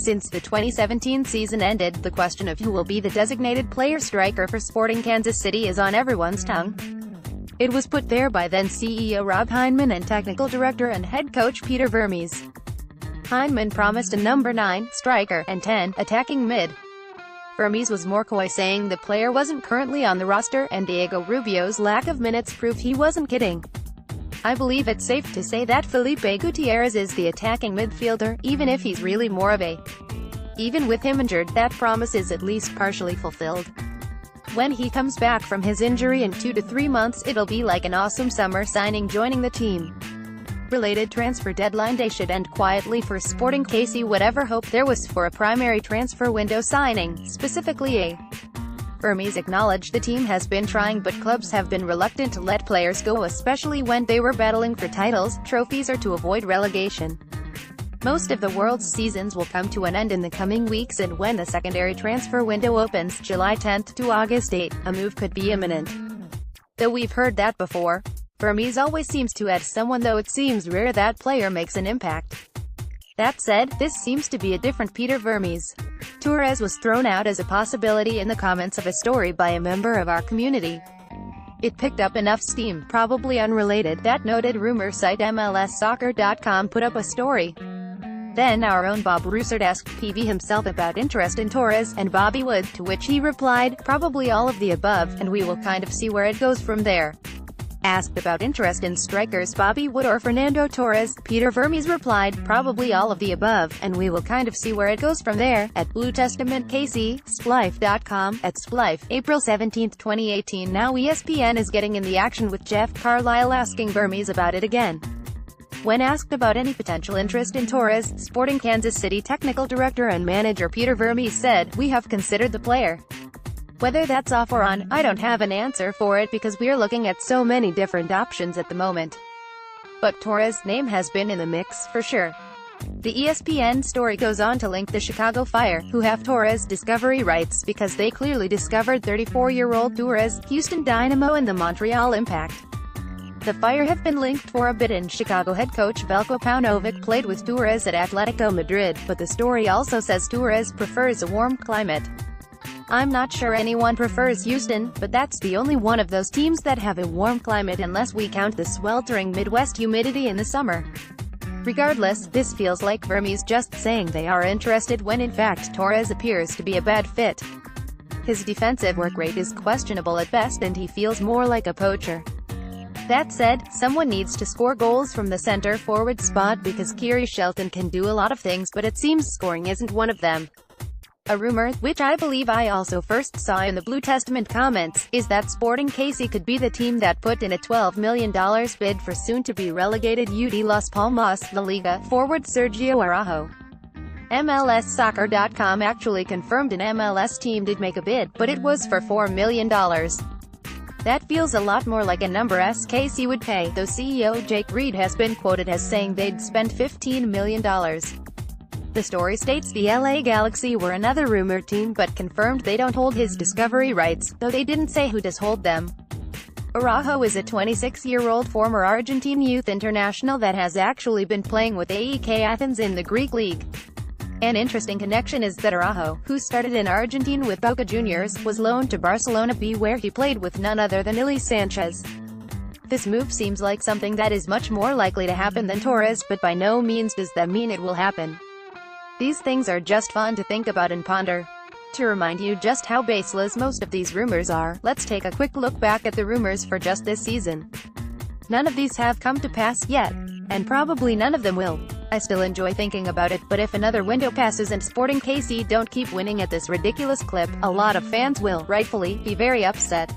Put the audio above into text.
Since the 2017 season ended, the question of who will be the designated player striker for Sporting Kansas City is on everyone's tongue. It was put there by then CEO Robb Heinemann and technical director and head coach Peter Vermes. Heinemann promised a number 9 striker and 10 attacking mid. Vermes was more coy, saying the player wasn't currently on the roster, and Diego Rubio's lack of minutes proved he wasn't kidding. I believe it's safe to say that Felipe Gutierrez is the attacking midfielder, even if he's really more of a. Even with him injured, that promise is at least partially fulfilled. When he comes back from his injury in 2 to 3 months, it'll be like an awesome summer signing joining the team. Related transfer deadline day should end quietly for Sporting KC. Whatever hope there was for a primary transfer window signing, specifically a. Vermes acknowledged the team has been trying, but clubs have been reluctant to let players go, especially when they were battling for titles, trophies, or to avoid relegation. Most of the world's seasons will come to an end in the coming weeks, and when the secondary transfer window opens, July 10 to August 8, a move could be imminent. Though we've heard that before. Vermes always seems to add someone, though it seems rare that player makes an impact. That said, this seems to be a different Peter Vermes. Torres was thrown out as a possibility in the comments of a story by a member of our community. It picked up enough steam, probably unrelated, that noted rumor site MLSsoccer.com put up a story. Then our own Bob Roussard asked PV himself about interest in Torres, and Bobby would, to which he replied, probably all of the above, and we will kind of see where it goes from there. Asked about interest in strikers Bobby Wood or Fernando Torres, Peter Vermes replied, probably all of the above, and we will kind of see where it goes from there. At Blue Testament KC, Splife.com, at Splife, April 17, 2018. Now ESPN is getting in the action with Jeff Carlisle asking Vermes about it again. When asked about any potential interest in Torres, Sporting Kansas City technical director and manager Peter Vermes said, "We have considered the player. Whether that's off or on, I don't have an answer for it because we're looking at so many different options at the moment. But Torres' name has been in the mix, for sure." The ESPN story goes on to link the Chicago Fire, who have Torres' discovery rights because they clearly discovered 34-year-old Torres, Houston Dynamo and the Montreal Impact. The Fire have been linked for a bit, and Chicago head coach Veljko Paunovic played with Torres at Atletico Madrid, but the story also says Torres prefers a warm climate. I'm not sure anyone prefers Houston, but that's the only one of those teams that have a warm climate unless we count the sweltering Midwest humidity in the summer. Regardless, this feels like Vermes just saying they are interested when in fact Torres appears to be a bad fit. His defensive work rate is questionable at best, and he feels more like a poacher. That said, someone needs to score goals from the center forward spot because Kiri Shelton can do a lot of things, but it seems scoring isn't one of them. A rumor, which I believe I also first saw in the Blue Testament comments, is that Sporting KC could be the team that put in a $12 million bid for soon-to-be relegated UD Las Palmas, La Liga, forward Sergio Araujo. MLSsoccer.com actually confirmed an MLS team did make a bid, but it was for $4 million. That feels a lot more like a number KC would pay, though CEO Jake Reed has been quoted as saying they'd spend $15 million. The story states the LA Galaxy were another rumored team, but confirmed they don't hold his discovery rights, though they didn't say who does hold them. Araujo is a 26-year-old former Argentine youth international that has actually been playing with AEK Athens in the Greek league. An interesting connection is that Araujo, who started in Argentina with Boca Juniors, was loaned to Barcelona B, where he played with none other than Ilie Sanchez. This move seems like something that is much more likely to happen than Torres, but by no means does that mean it will happen. These things are just fun to think about and ponder. To remind you just how baseless most of these rumors are, let's take a quick look back at the rumors for just this season. None of these have come to pass yet, and probably none of them will. I still enjoy thinking about it, but if another window passes and Sporting KC don't keep winning at this ridiculous clip, a lot of fans will, rightfully, be very upset.